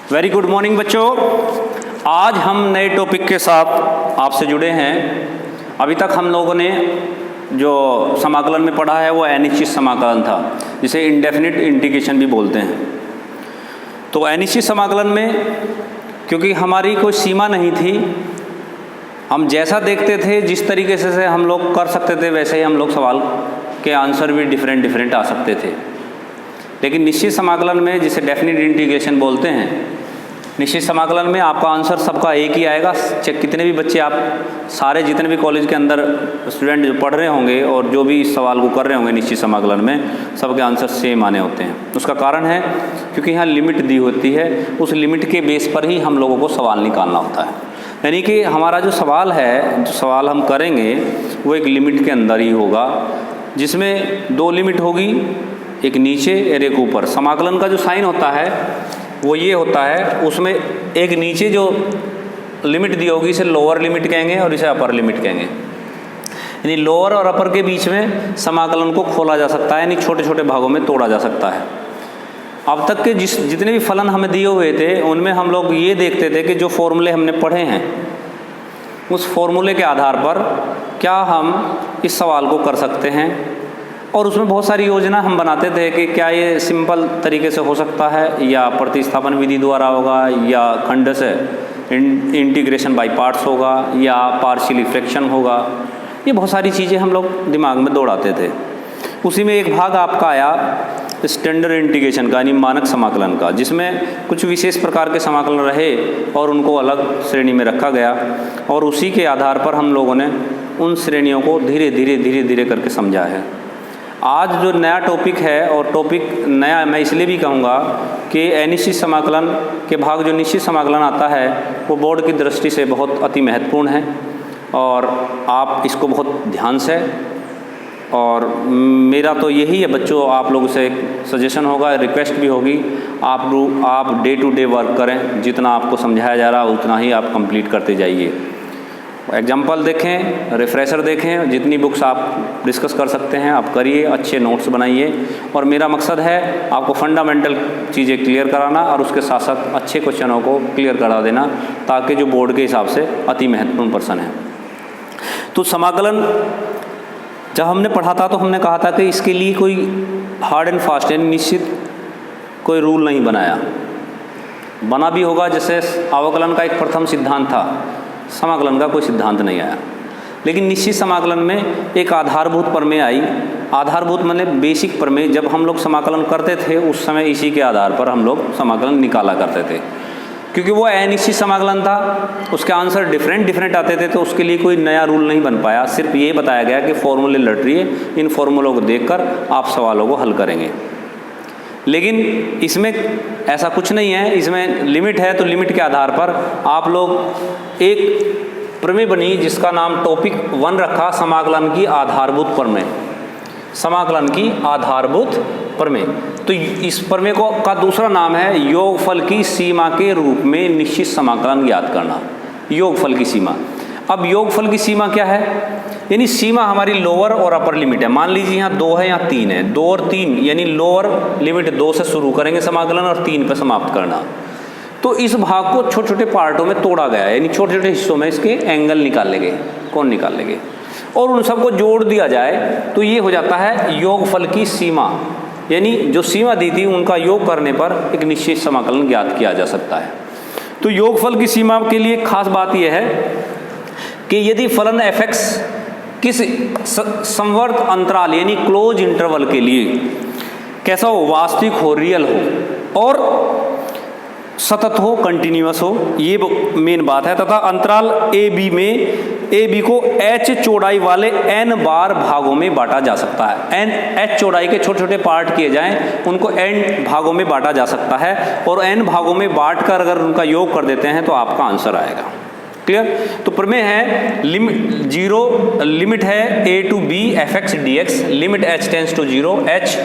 Very good morning बच्चों। आज हम नए टॉपिक के साथ आपसे जुड़े हैं। अभी तक हम लोगों ने जो समाकलन में पढ़ा है वो अनिश्चित समाकलन था, जिसे इंडेफिनिट इंटीग्रेशन भी बोलते हैं। तो अनिश्चित समाकलन में क्योंकि हमारी कोई सीमा नहीं थी, हम जैसा देखते थे जिस तरीके से हम लोग कर सकते थे वैसे ही हम लोग सवाल के आंसर भी डिफरेंट आ सकते थे। लेकिन निश्चित समाकलन में, जिसे डेफिनिट इंटीग्रेशन बोलते हैं, निश्चित समाकलन में आपका आंसर सबका एक ही आएगा। चाहे कितने भी बच्चे, आप सारे जितने भी कॉलेज के अंदर स्टूडेंट जो पढ़ रहे होंगे और जो भी इस सवाल को कर रहे होंगे निश्चित समाकलन में, सबके आंसर सेम आने होते हैं। उसका कारण है क्योंकि यहाँ लिमिट दी होती है, उस लिमिट के बेस पर ही हम लोगों को सवाल निकालना होता है। यानी कि हमारा जो सवाल है, जो सवाल हम करेंगे वो एक लिमिट के अंदर ही होगा, जिसमें दो लिमिट होगी, एक नीचे और एक ऊपर। समाकलन का जो साइन होता है वो ये होता है, उसमें एक नीचे जो लिमिट दी होगी इसे लोअर लिमिट कहेंगे और इसे अपर लिमिट कहेंगे। यानी लोअर और अपर के बीच में समाकलन को खोला जा सकता है, यानी छोटे छोटे भागों में तोड़ा जा सकता है। अब तक के जितने भी फलन हमें दिए हुए थे उनमें हम लोग ये देखते थे कि जो फॉर्मूले हमने पढ़े हैं उस फॉर्मूले के आधार पर क्या हम इस सवाल को कर सकते हैं, और उसमें बहुत सारी योजना हम बनाते थे कि क्या ये सिंपल तरीके से हो सकता है, या प्रतिस्थापन विधि द्वारा होगा, या खंड से इंटीग्रेशन बाय पार्ट्स होगा, या पार्शियली फ्रैक्शन होगा। ये बहुत सारी चीज़ें हम लोग दिमाग में दौड़ाते थे। उसी में एक भाग आपका आया स्टैंडर्ड इंटीग्रेशन का, यानी मानक समाकलन का, जिसमें कुछ विशेष प्रकार के समाकलन रहे और उनको अलग श्रेणी में रखा गया, और उसी के आधार पर हम लोगों ने उन श्रेणियों को धीरे धीरे करके समझा है। आज जो नया टॉपिक है, और टॉपिक नया मैं इसलिए भी कहूँगा कि अनिश्चित समाकलन के भाग जो निश्चित समाकलन आता है वो बोर्ड की दृष्टि से बहुत अति महत्वपूर्ण है, और आप इसको बहुत ध्यान से, और मेरा तो यही है बच्चों, आप लोगों से एक सजेशन होगा, रिक्वेस्ट भी होगी, आप डे टू डे वर्क करें। जितना आपको समझाया जा रहा है उतना ही आप कंप्लीट करते जाइए। एग्जाम्पल देखें, रिफ्रेशर देखें, जितनी बुक्स आप डिस्कस कर सकते हैं आप करिए, अच्छे नोट्स बनाइए। और मेरा मकसद है आपको फंडामेंटल चीज़ें क्लियर कराना और उसके साथ साथ अच्छे क्वेश्चनों को क्लियर करा देना, ताकि जो बोर्ड के हिसाब से अति महत्वपूर्ण प्रश्न है। तो समाकलन जब हमने पढ़ा था तो हमने कहा था कि इसके लिए कोई हार्ड एंड फास्ट यानी निश्चित कोई रूल नहीं बनाया। बना भी होगा, जैसे अवकलन का एक प्रथम सिद्धांत था, समाकलन का कोई सिद्धांत नहीं आया। लेकिन निश्चित समाकलन में एक आधारभूत प्रमेय आई। आधारभूत माने बेसिक प्रमेय। जब हम लोग समाकलन करते थे उस समय इसी के आधार पर हम लोग समाकलन निकाला करते थे। क्योंकि वो अनिश्चित समाकलन था, उसके आंसर डिफरेंट आते थे, तो उसके लिए कोई नया रूल नहीं बन पाया। सिर्फ ये बताया गया कि फॉर्मूले लट रही है, इन फॉर्मूलों को देखकर आप सवालों को हल करेंगे। लेकिन इसमें ऐसा कुछ नहीं है, इसमें लिमिट है, तो लिमिट के आधार पर आप लोग एक प्रमेय बनी जिसका नाम टॉपिक 1 रखा, समाकलन की आधारभूत प्रमेय। समाकलन की आधारभूत प्रमेय। तो इस प्रमेय को का दूसरा नाम है योगफल की सीमा के रूप में निश्चित समाकलन ज्ञात करना। योगफल की सीमा। अब योगफल की सीमा क्या है? यानी सीमा हमारी लोअर और अपर लिमिट है। मान लीजिए यहाँ 2 है, यहाँ 3 है। 2 और 3 यानी लोअर लिमिट 2 से शुरू करेंगे समाकलन और 3 पे समाप्त करना। तो इस भाग को छोटे छोटे पार्टों में तोड़ा गया है, यानी छोटे छोटे हिस्सों में इसके एंगल निकाले गए, कोण निकाले गए, और उन सबको जोड़ दिया जाए तो ये हो जाता है योगफल की सीमा। यानी जो सीमा दी थी उनका योग करने पर एक निश्चित समाकलन ज्ञात किया जा सकता है। तो योगफल की सीमा के लिए खास बात यह है कि यदि फलन f(x) किस समवर्त अंतराल यानी क्लोज इंटरवल के लिए कैसा हो, वास्तविक हो, रियल हो, और सतत हो, कंटिन्यूअस हो, ये मेन बात है, तथा अंतराल ए बी को h चौड़ाई वाले n बार भागों में बांटा जा सकता है। h चौड़ाई के छोटे छोटे पार्ट किए जाएं, उनको n भागों में बांटा जा सकता है, और n भागों में बांट कर अगर उनका योग कर देते हैं तो आपका आंसर आएगा। क्लियर? तो प्रमेय है लिमिट है a to b f(x) dx, limit h tends to 0, h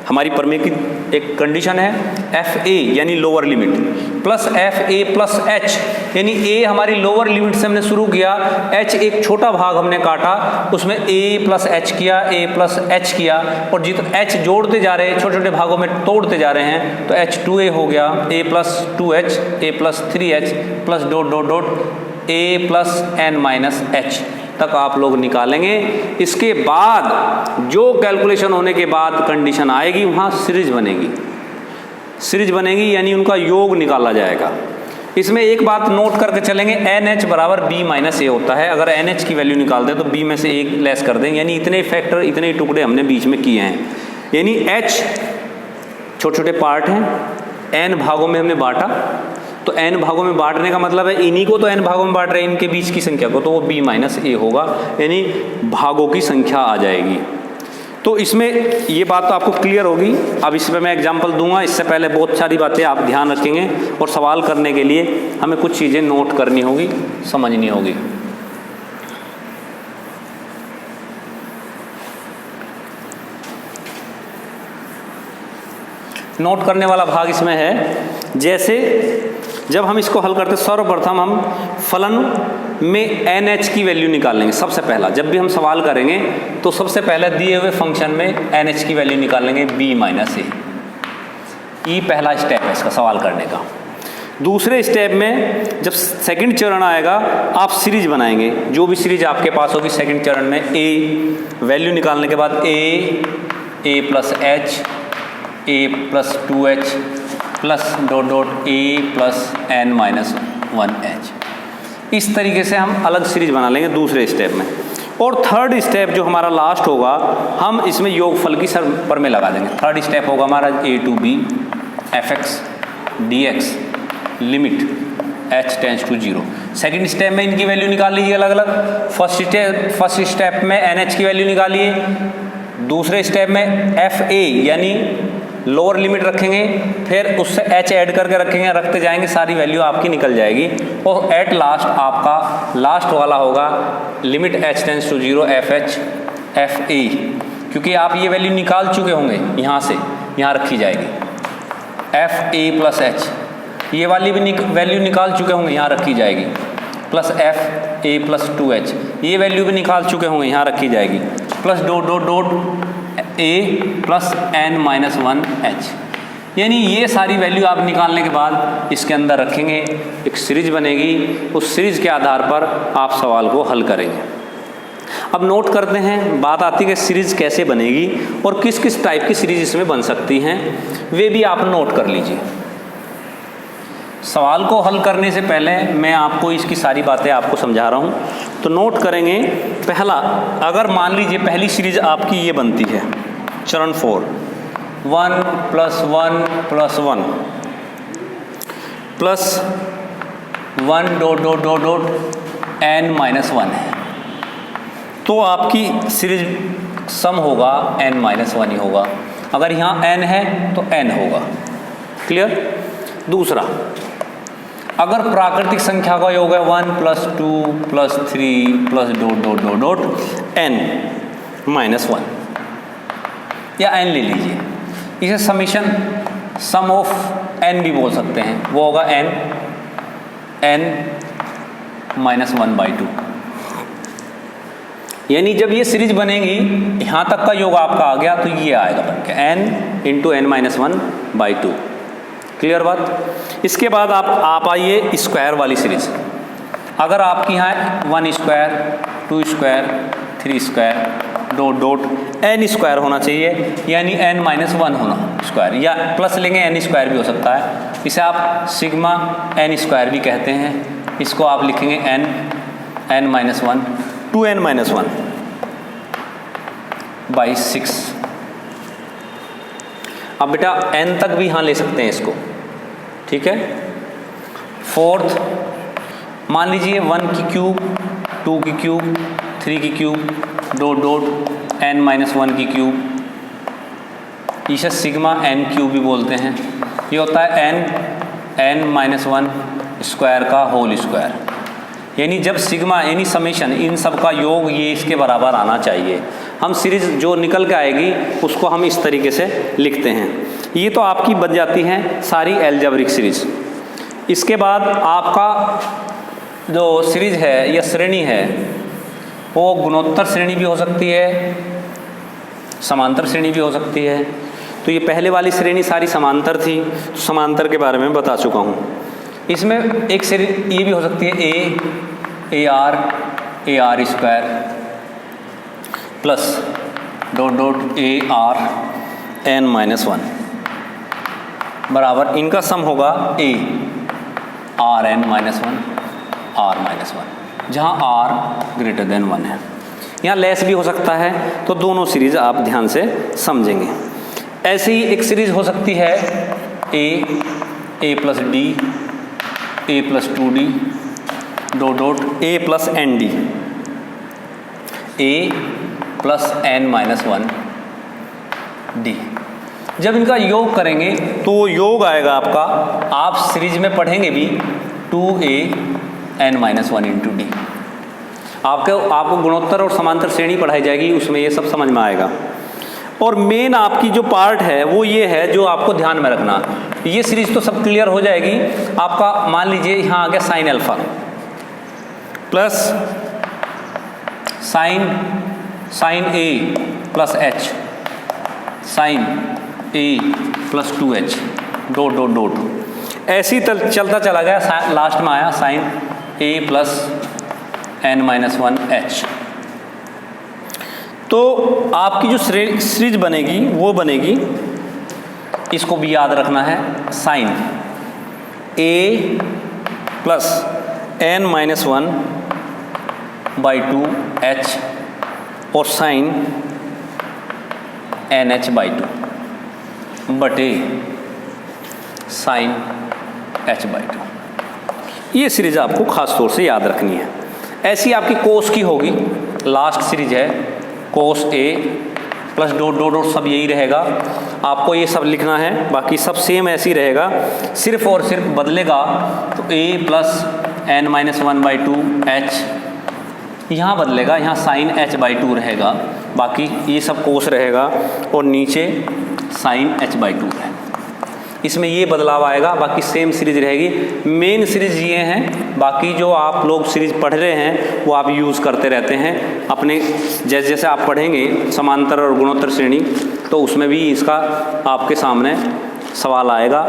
हमारी प्रमेय की एक कंडीशन है, fa यानी lower limit, plus F A plus H, यानी ए हमारी लोअर लिमिट से हमने शुरू किया, एच एक छोटा भाग हमने काटा, उसमें ए प्लस एच किया, ए प्लस एच किया, और जितना एच जोड़ते जा रहे हैं, छोटे छोटे भागों में तोड़ते जा रहे हैं, तो H2A हो गया, a plus 2H, a plus 3H plus dot dot dot a plus n minus h तक आप लोग निकालेंगे। इसके बाद जो कैलकुलेशन होने के बाद कंडीशन आएगी, वहाँ सीरीज बनेगी, सीरीज बनेगी यानी उनका योग निकाला जाएगा। इसमें एक बात नोट करके चलेंगे, NH बराबर B माइनस ए होता है। अगर NH की वैल्यू निकालते हैं तो B में से एक लेस कर देंगे, यानी इतने फैक्टर, इतने टुकड़े हमने बीच में किए हैं, यानी H छोटे छोटे पार्ट हैं, n भागों में हमने बांटा, तो n भागों में बांटने का मतलब है इन्हीं को तो n भागों में बांट रहे हैं, इनके बीच की संख्या को, तो वो B माइनस ए होगा, यानी भागों की संख्या आ जाएगी। तो इसमें ये बात तो आपको क्लियर होगी। अब इसमें मैं एग्जांपल दूंगा, इससे पहले बहुत सारी बातें आप ध्यान रखेंगे, और सवाल करने के लिए हमें कुछ चीज़ें नोट करनी होगी, समझनी होगी। नोट करने वाला भाग इसमें है, जैसे जब हम इसको हल करते सर्वप्रथम हम फलन में NH की वैल्यू निकालेंगे। सबसे पहला जब भी हम सवाल करेंगे तो सबसे पहले दिए हुए फंक्शन में NH की वैल्यू निकालेंगे B माइनस ए। ये पहला स्टेप है इसका सवाल करने का। दूसरे स्टेप में जब सेकंड चरण आएगा, आप सीरीज बनाएंगे, जो भी सीरीज आपके पास होगी सेकंड चरण में, A वैल्यू निकालने के बाद A plus H, A plus 2H plus dot dot a plus n minus 1H। इस तरीके से हम अलग सीरीज बना लेंगे दूसरे स्टेप में। और थर्ड स्टेप जो हमारा लास्ट होगा, हम इसमें योगफल की सर पर में लगा देंगे। थर्ड स्टेप होगा हमारा a to b fx dx limit h tends to 0। Second step में इनकी वैल्यू निकाल लीजिए अलग अलग। फर्स्ट स्टेप में NH की वैल्यू निकालिए, दूसरे स्टेप में fa यानी लोअर लिमिट रखेंगे, फिर उससे h ऐड करके रखेंगे, रखते जाएंगे, सारी वैल्यू आपकी निकल जाएगी। और एट लास्ट आपका लास्ट वाला होगा limit h tends to 0 fh fa, क्योंकि आप ये वैल्यू निकाल चुके होंगे, यहाँ से यहाँ रखी जाएगी fa प्लस h, ये वाली भी वैल्यू निकाल चुके होंगे, यहाँ रखी जाएगी, प्लस fa प्लस 2h, ये वैल्यू भी निकाल चुके होंगे, यहाँ रखी जाएगी, plus dot dot dot a plus n minus 1h। यानी ये सारी वैल्यू आप निकालने के बाद इसके अंदर रखेंगे, एक सीरीज बनेगी, उस सीरीज के आधार पर आप सवाल को हल करेंगे। अब नोट करते हैं, बात आती है कि सीरीज कैसे बनेगी और किस किस टाइप की सीरीज इसमें बन सकती हैं, वे भी आप नोट कर लीजिए। सवाल को हल करने से पहले मैं आपको इसकी सारी बातें आपको समझा रहा हूँ, तो नोट करेंगे। पहला, अगर मान लीजिए पहली सीरीज आपकी ये बनती है, चरण 4 1 plus 1 plus 1 plus 1 dot dot dot dot n minus 1 है, तो आपकी सीरीज सम होगा n माइनस 1 ही होगा। अगर यहाँ n है तो n होगा। क्लियर। दूसरा, अगर प्राकृतिक संख्या का योग है 1 plus 2 plus 3 plus dot dot dot dot n minus 1, या n ले लीजिए, इसे समीशन सम ऑफ n भी बोल सकते हैं, वो होगा n माइनस 1/2। यानी जब ये सीरीज बनेगी, यहाँ तक का योग आपका आ गया, तो ये आएगा बन के n into n minus 1/2। Clear बात। इसके बाद आप आइए स्क्वायर वाली सीरीज। अगर आपकी यहाँ 1 square 2 square 3 square dot dot n square होना चाहिए, यानी n माइनस 1 होना स्क्वायर, या प्लस लेंगे n स्क्वायर भी हो सकता है, इसे आप सिग्मा n स्क्वायर भी कहते हैं। इसको आप लिखेंगे n minus 1 2n minus 1 by 6। अब बेटा n तक भी यहाँ ले सकते हैं इसको, ठीक है। फोर्थ, मान लीजिए 1 की क्यूब 2 की क्यूब 3 की cube dot dot n minus 1 की क्यूब, इसे सिग्मा n क्यूब भी बोलते हैं। ये होता है n माइनस 1 स्क्वायर का होल स्क्वायर। यानी जब सिग्मा यानी समेशन इन सब का योग ये इसके बराबर आना चाहिए। हम सीरीज जो निकल के आएगी उसको हम इस तरीके से लिखते हैं। ये तो आपकी बन जाती हैं सारी एल्जेब्रिक सीरीज। इसके बाद आपका जो सीरीज है या श्रेणी है वो गुणोत्तर श्रेणी भी हो सकती है, समांतर श्रेणी भी हो सकती है। तो ये पहले वाली श्रेणी सारी समांतर थी, तो समांतर के बारे में बता चुका हूँ। इसमें एक श्रेणी ये भी हो सकती है A R square plus dot dot A R N minus 1 बराबर इनका सम होगा A R N minus 1 R minus 1, जहाँ आर ग्रेटर देन 1 है। यहाँ लेस भी हो सकता है, तो दोनों सीरीज आप ध्यान से समझेंगे। ऐसी ही एक सीरीज हो सकती है a plus d a plus 2d dot dot a plus n d a plus N minus 1 d. जब इनका योग करेंगे तो वो योग आएगा आपका, आप सीरीज में पढ़ेंगे भी 2a n minus 1 into D. आपको गुणोत्तर और समांतर श्रेणी पढ़ाई जाएगी, उसमें ये सब समझ में आएगा। और मेन आपकी जो पार्ट है वो ये है जो आपको ध्यान में रखना। ये सीरीज तो सब क्लियर हो जाएगी आपका। मान लीजिए यहाँ आ गया साइन अल्फा प्लस साइन ए प्लस एच साइन ए plus 2h dot dot dot ऐसे ही चलता चला गया। लास्ट में आया साइन ए प्लस एन माइनस 1h। तो आपकी जो सीरीज बनेगी वो बनेगी, इसको भी याद रखना है, sine A plus N minus 1 by 2h और साइन एन एच बाई 2 बटे साइन h बाई 2। ये सीरीज आपको खास तौर से याद रखनी है। ऐसी आपकी कोस की होगी, लास्ट सीरीज है कोस ए प्लस डॉट डॉट डॉट, सब यही रहेगा। आपको ये सब लिखना है, बाकी सब सेम ऐसे ही रहेगा। सिर्फ और सिर्फ बदलेगा तो a plus N minus 1 by 2h यहाँ बदलेगा, यहाँ साइन h बाई 2 रहेगा। बाकी ये सब कोस रहेगा और नीचे साइन h बाई 2 है। इसमें ये बदलाव आएगा, बाकी सेम सीरीज रहेगी। मेन सीरीज ये हैं, बाकी जो आप लोग सीरीज पढ़ रहे हैं वो आप यूज़ करते रहते हैं अपने। जैसे जैसे आप पढ़ेंगे समांतर और गुणोत्तर श्रेणी, तो उसमें भी इसका आपके सामने सवाल आएगा।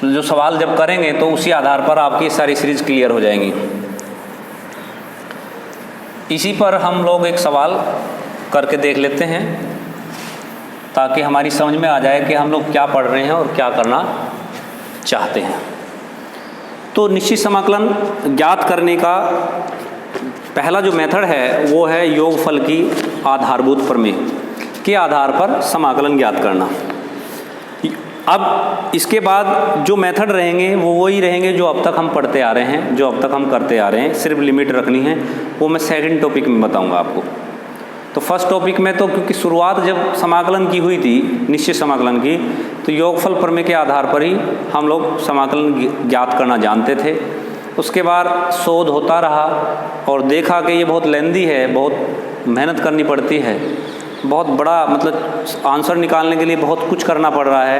जो सवाल जब करेंगे तो उसी आधार पर आपकी सारी सीरीज क्लियर हो जाएंगी। इसी पर हम लोग एक सवाल करके देख लेते हैं ताकि हमारी समझ में आ जाए कि हम लोग क्या पढ़ रहे हैं और क्या करना चाहते हैं। तो निश्चित समाकलन ज्ञात करने का पहला जो मेथड है वो है योगफल की आधारभूत प्रमेय के आधार पर समाकलन ज्ञात करना। अब इसके बाद जो मेथड रहेंगे वो वही रहेंगे जो अब तक हम पढ़ते आ रहे हैं, जो अब तक हम करते आ रहे हैं। सिर्फ लिमिट रखनी है, वो मैं सेकंड टॉपिक में बताऊंगा आपको। तो फर्स्ट टॉपिक में तो क्योंकि शुरुआत जब समाकलन की हुई थी, निश्चित समाकलन की, तो योगफल प्रमेय के आधार पर ही हम लोग समाकलन ज्ञात करना जानते थे। उसके बाद शोध होता रहा और देखा कि ये बहुत लेंदी है, बहुत मेहनत करनी पड़ती है, बहुत बड़ा मतलब आंसर निकालने के लिए बहुत कुछ करना पड़ रहा है।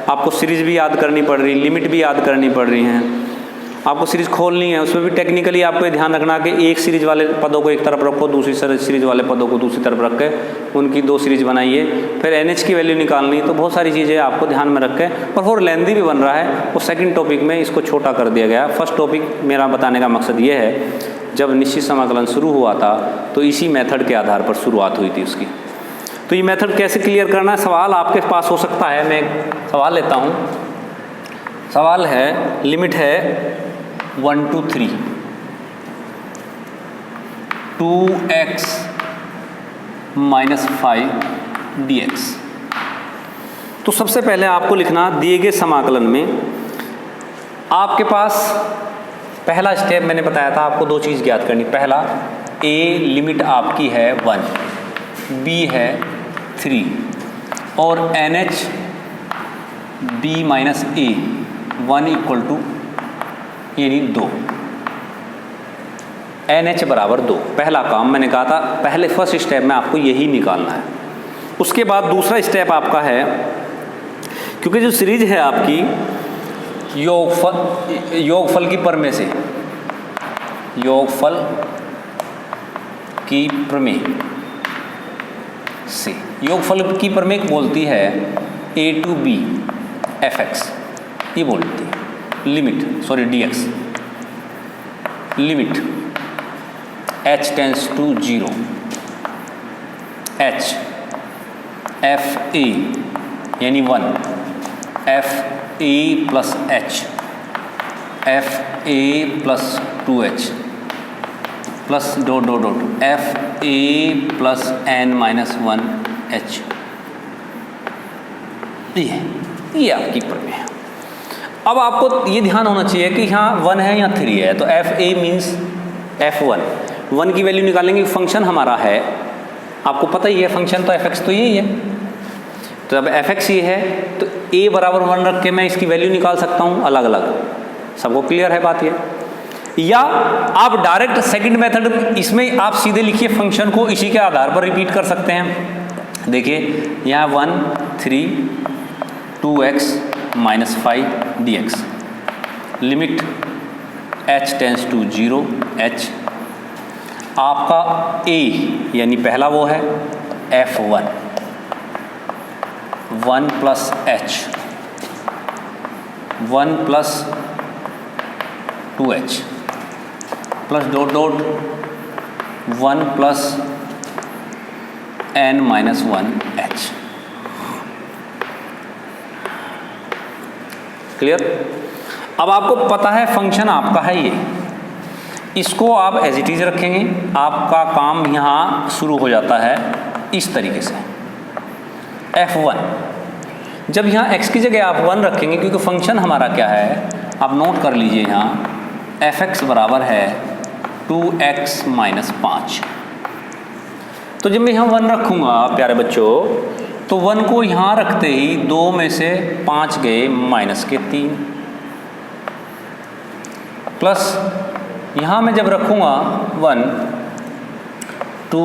आपको सीरीज भी याद करनी पड़ रही, लिमिट भी याद करनी पड़ रही हैं, आपको सीरीज खोलनी है। उसमें भी टेक्निकली आपको ये ध्यान रखना कि एक सीरीज वाले पदों को एक तरफ रखो, दूसरी सीरीज वाले पदों को दूसरी तरफ रख के उनकी दो सीरीज बनाइए, फिर NH की वैल्यू निकालनी। तो बहुत सारी चीज़ें आपको ध्यान में रख के, और लेंदी भी बन रहा है, वो सेकंड टॉपिक में इसको छोटा कर दिया गया। फर्स्ट टॉपिक मेरा बताने का मकसद ये है, जब निश्चित समाकलन शुरू हुआ था तो इसी मेथड के आधार पर शुरुआत हुई थी उसकी। तो ये मेथड कैसे क्लियर करना है, सवाल आपके पास हो सकता है। मैं एक सवाल लेता हूँ। सवाल है, लिमिट है 1 to 3 2x - 5 dx। तो सबसे पहले आपको लिखना, दिए गए समाकलन में आपके पास पहला स्टेप मैंने बताया था आपको दो चीज़ ज्ञात करनी। पहला, a लिमिट आपकी है 1, b है 3 और NH b - a 1 = यानी 2, NH बराबर 2। पहला काम मैंने कहा था, पहले फर्स्ट स्टेप में आपको यही निकालना है। उसके बाद दूसरा स्टेप आपका है, क्योंकि जो सीरीज है आपकी योगफल की प्रमेय से, योगफल की प्रमेय से, योगफल की प्रमेय बोलती है a to b fx, ये बोलती है limit, sorry dx, limit h tends to 0, h f a यानी 1, f a plus h, f a plus 2h plus dot dot dot f a plus n minus 1h, ये आपकी प्रमेय है। अब आपको ये ध्यान होना चाहिए कि यहाँ 1 है या 3 है, तो एफ ए मीन्स f1, 1 की वैल्यू निकालेंगे, फंक्शन हमारा है, आपको पता ही है फंक्शन तो fx तो यही है, तो जब fx ये है तो a बराबर 1 रख के मैं इसकी वैल्यू निकाल सकता हूँ अलग अलग, सबको क्लियर है बात ये। या आप डायरेक्ट सेकंड मेथड, इसमें आप सीधे लिखिए फंक्शन को, इसी के आधार पर रिपीट कर सकते हैं। देखिए यहाँ 1 3 2x minus 5 dx, limit h tends to 0 h, आपका a यानी पहला वो है f1, 1 plus h, 1 plus 2h plus dot dot 1 plus n minus 1h, clear. अब आपको पता है फंक्शन आपका है ये, इसको आप एज इट इज रखेंगे, आपका काम यहाँ शुरू हो जाता है इस तरीके से। f1, जब यहाँ x की जगह आप 1 रखेंगे, क्योंकि फंक्शन हमारा क्या है, आप नोट कर लीजिए यहाँ fx बराबर है 2x माइनस 5। तो जब मैं यहाँ 1 रखूँगा प्यारे बच्चों, तो 1 को यहाँ रखते ही 2 में से 5 गए माइनस के 3, प्लस यहाँ मैं जब रखूँगा 1 2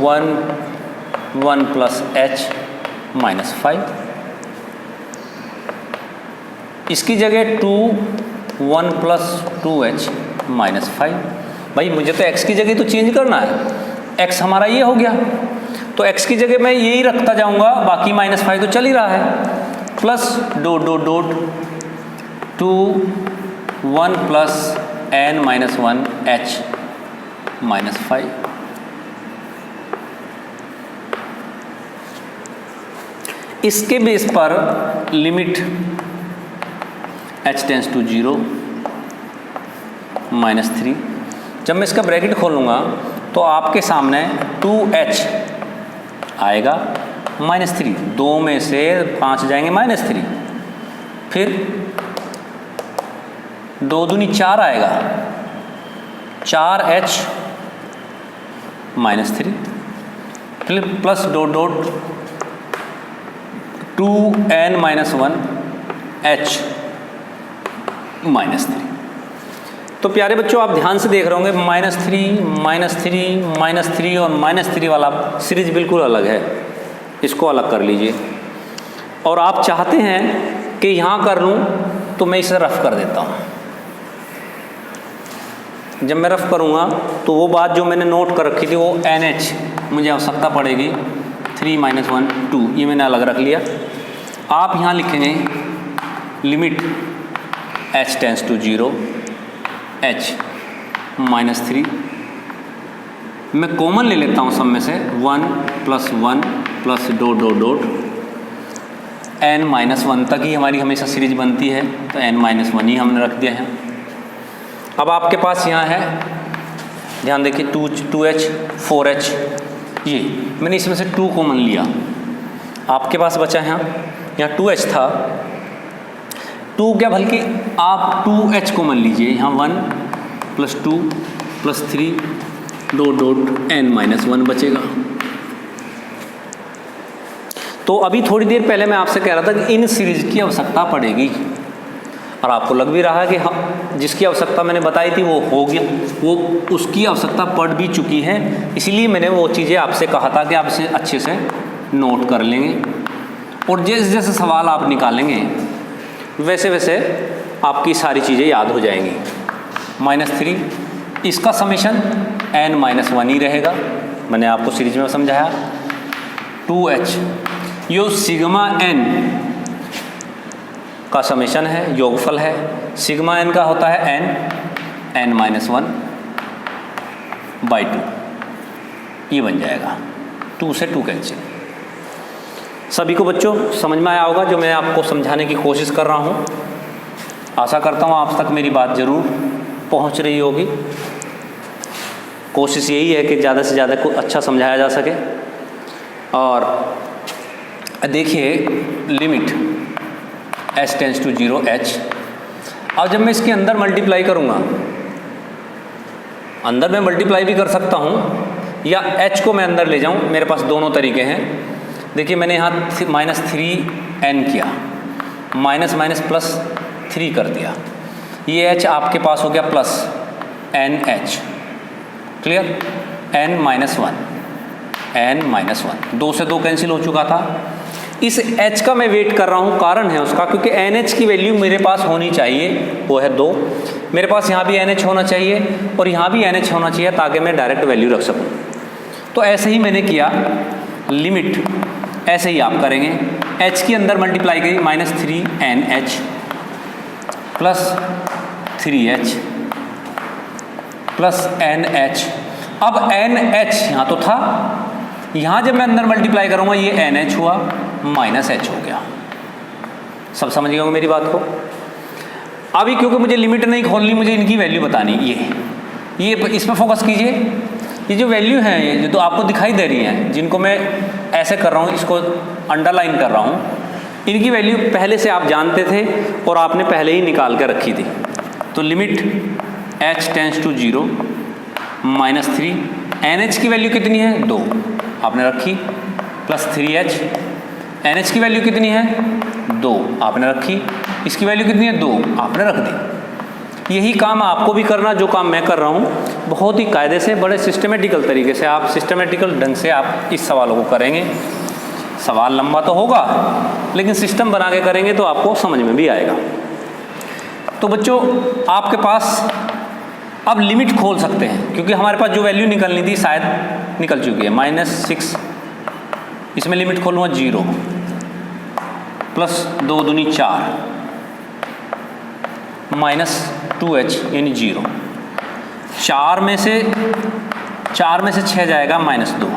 1 1 प्लस h माइनस 5, इसकी जगह 2 1 प्लस 2h माइनस 5। भाई मुझे तो x की जगह तो चेंज करना है, x हमारा ये हो गया, तो x की जगह मैं यही रखता जाऊंगा, बाकी माइनस 5 तो चल ही रहा है, plus dot dot dot 2 1 plus n minus 1 h minus 5। इसके बेस पर limit h tends to 0 minus 3, जब मैं इसका ब्रैकेट खोलूँगा तो आपके सामने 2h आएगा माइनस 3, 2 में से 5 जाएंगे माइनस 3, फिर 2 दूनी 4 आएगा, 4h माइनस 3, फिर plus dot dot 2n minus 1 h minus 3। तो प्यारे बच्चों आप ध्यान से देख रहे होंगे माइनस 3 माइनस 3 माइनस 3 और माइनस 3 वाला सीरीज बिल्कुल अलग है, इसको अलग कर लीजिए। और आप चाहते हैं कि यहाँ कर लूँ तो मैं इसे रफ कर देता हूँ। जब मैं रफ करूँगा तो वो बात जो मैंने नोट कर रखी थी वो NH मुझे आवश्यकता पड़ेगी 3 माइनस 1 2, ये मैंने अलग रख लिया। आप यहाँ लिखेंगे limit h tends to 0 h minus 3, मैं कॉमन ले लेता हूँ सब में से 1 plus 1 plus dot dot dot n minus 1 तक ही हमारी हमेशा सीरीज बनती है, तो n माइनस 1 ही हमने रख दिया है। अब आपके पास यहाँ है, ध्यान देखिए 2h 4h, ये मैंने इसमें से 2 कॉमन लिया, आपके पास बचा है यहाँ 2h था, 2 क्या बल्कि आप 2h कॉमन लीजिए, यहाँ 1 plus 2 plus 3 dot dot n minus 1 बचेगा। तो अभी थोड़ी देर पहले मैं आपसे कह रहा था कि इन सीरीज की आवश्यकता पड़ेगी, और आपको लग भी रहा है कि हाँ जिसकी आवश्यकता मैंने बताई थी वो हो गया, वो उसकी आवश्यकता पड़ भी चुकी है, इसीलिए मैंने वो चीज़ें आपसे कहा था कि आप इसे अच्छे से नोट कर लेंगे, और जैसे जैसे सवाल आप निकालेंगे वैसे वैसे आपकी सारी चीज़ें याद हो जाएंगी। -3 इसका समेशन n-1 ही रहेगा, मैंने आपको सीरीज में समझाया। 2h यो सिग्मा n का समेशन है, योगफल है। सिग्मा n का होता है n-1/2, ये बन जाएगा। 2 से 2 कैंसिल। सभी को बच्चों समझ में आया होगा जो मैं आपको समझाने की कोशिश कर रहा हूँ। आशा करता हूँ आप तक मेरी बात ज़रूर पहुँच रही होगी। कोशिश यही है कि ज़्यादा से ज़्यादा को अच्छा समझाया जा सके। और देखिए limit h tends to 0 h। अब जब मैं इसके अंदर मल्टीप्लाई करूँगा, अंदर मैं मल्टीप्लाई भी कर सकता हूँ या h को मैं अंदर ले जाऊँ, मेरे पास दोनों तरीके हैं। देखिए मैंने यहाँ -3n किया, +3 कर दिया, ये h आपके पास हो गया +nh, क्लियर। n-1, 2 से 2 कैंसिल हो चुका था। इस h का मैं वेट कर रहा हूँ, कारण है उसका क्योंकि nh की वैल्यू मेरे पास होनी चाहिए, वो है 2। मेरे पास यहाँ भी nh होना चाहिए और यहाँ भी nh होना चाहिए ताकि मैं डायरेक्ट वैल्यू रख सकूँ। तो ऐसे ही मैंने किया, लिमिट ऐसे ही आप करेंगे, h के अंदर मल्टीप्लाई करी -3nh +3h +nh। अब nh यहाँ तो था, यहाँ जब मैं अंदर मल्टीप्लाई करूँगा ये nh हुआ -h हो गया। सब समझ गए होंगे मेरी बात को। अभी क्योंकि मुझे लिमिट नहीं खोलनी, मुझे इनकी वैल्यू बतानी, ये इस पर फोकस कीजिए। ये जो वैल्यू है, ये जो तो आपको दिखाई दे रही हैं, जिनको मैं ऐसे कर रहा हूँ, इसको अंडरलाइन कर रहा हूँ, इनकी वैल्यू पहले से आप जानते थे और आपने पहले ही निकाल कर रखी थी। तो limit h tends to 0 -3, nh की वैल्यू कितनी है 2 आपने रखी, +3h, nh की वैल्यू कितनी है 2 आपने रखी, इसकी वैल्यू कितनी है 2 आपने रख दी। यही काम आपको भी करना जो काम मैं कर रहा हूँ, बहुत ही कायदे से, बड़े सिस्टमेटिकल तरीके से, आप सिस्टमेटिकल ढंग से आप इस सवालों को करेंगे। सवाल लंबा तो होगा लेकिन सिस्टम बना के करेंगे तो आपको समझ में भी आएगा। तो बच्चों आपके पास अब लिमिट खोल सकते हैं, क्योंकि हमारे पास जो वैल्यू निकलनी थी शायद निकल चुकी है। -6, इसमें लिमिट खोलूँगा 0 +2 दूनी 4 -2h यानी 0। 4 में से 6 जाएगा -2,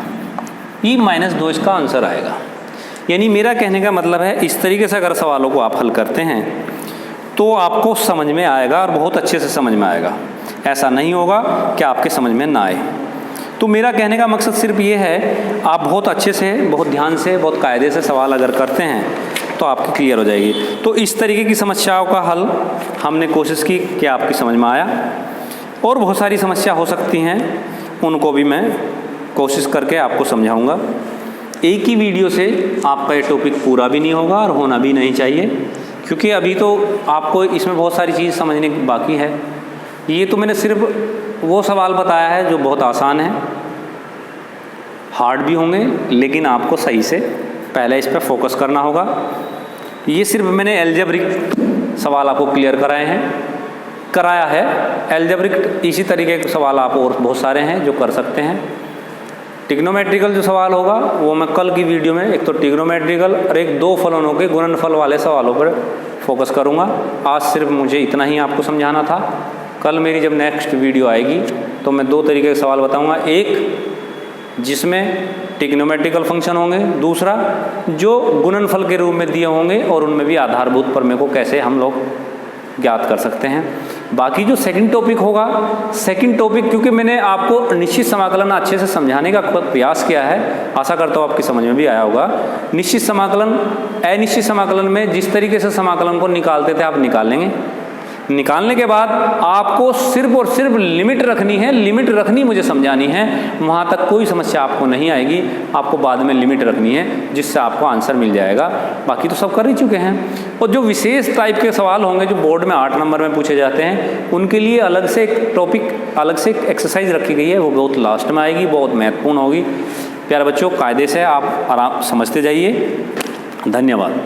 ये -2 इसका आंसर आएगा। यानी मेरा कहने का मतलब है इस तरीके से अगर सवालों को आप हल करते हैं तो आपको समझ में आएगा और बहुत अच्छे से समझ में आएगा। ऐसा नहीं होगा कि आपके समझ में ना आए। तो मेरा कहने का मकसद सिर्फ ये है, आप बहुत अच्छे से, बहुत ध्यान से, बहुत कायदे से सवाल अगर करते हैं तो आपकी क्लियर हो जाएगी। तो इस तरीके की समस्याओं का हल हमने कोशिश की कि आपकी समझ में आया। और बहुत सारी समस्या हो सकती हैं, उनको भी मैं कोशिश करके आपको समझाऊंगा। एक ही वीडियो से आपका ये टॉपिक पूरा भी नहीं होगा और होना भी नहीं चाहिए, क्योंकि अभी तो आपको इसमें बहुत सारी चीज़ समझने की बाकी है। ये तो मैंने सिर्फ वो सवाल बताया है जो बहुत आसान है, हार्ड भी होंगे लेकिन आपको सही से पहले इस पर फोकस करना होगा। ये सिर्फ मैंने एल्जेब्रिक सवाल आपको क्लियर कराया है। एल्जेब्रिक इसी तरीके के सवाल आप और बहुत सारे हैं जो कर सकते हैं। ट्रिग्नोमेट्रिकल जो सवाल होगा वो मैं कल की वीडियो में एक तो ट्रिग्नोमेट्रिकल और एक 2 फलनों के गुणनफल वाले सवालों पर फोकस करूँगा। आज सिर्फ मुझे इतना ही आपको समझाना था। कल मेरी जब नेक्स्ट वीडियो आएगी तो मैं 2 तरीके के सवाल बताऊँगा, एक जिसमें ट्रिग्नोमेट्रिकल फंक्शन होंगे, दूसरा जो गुणनफल के रूप में दिए होंगे और उनमें भी आधारभूत प्रमेय को कैसे हम लोग ज्ञात कर सकते हैं। बाकी जो सेकंड टॉपिक होगा, सेकंड टॉपिक क्योंकि मैंने आपको निश्चित समाकलन अच्छे से समझाने का प्रयास किया है, आशा करता हूँ आपकी समझ में भी आया होगा। निश्चित समाकलन, अनिश्चित समाकलन में जिस तरीके से समाकलन को निकालते थे आप निकाल लेंगे। निकालने के बाद आपको सिर्फ और सिर्फ लिमिट रखनी है, लिमिट रखनी मुझे समझानी है, वहाँ तक कोई समस्या आपको नहीं आएगी। आपको बाद में लिमिट रखनी है जिससे आपको आंसर मिल जाएगा। बाकी तो सब कर ही चुके हैं। और जो विशेष टाइप के सवाल होंगे जो बोर्ड में 8 नंबर में पूछे जाते हैं, उनके लिए अलग से एक टॉपिक, अलग से एक एक्सरसाइज रखी गई है, वो बहुत लास्ट में आएगी, बहुत महत्वपूर्ण होगी। प्यारे बच्चों, कायदे से आप आराम समझते जाइए। धन्यवाद।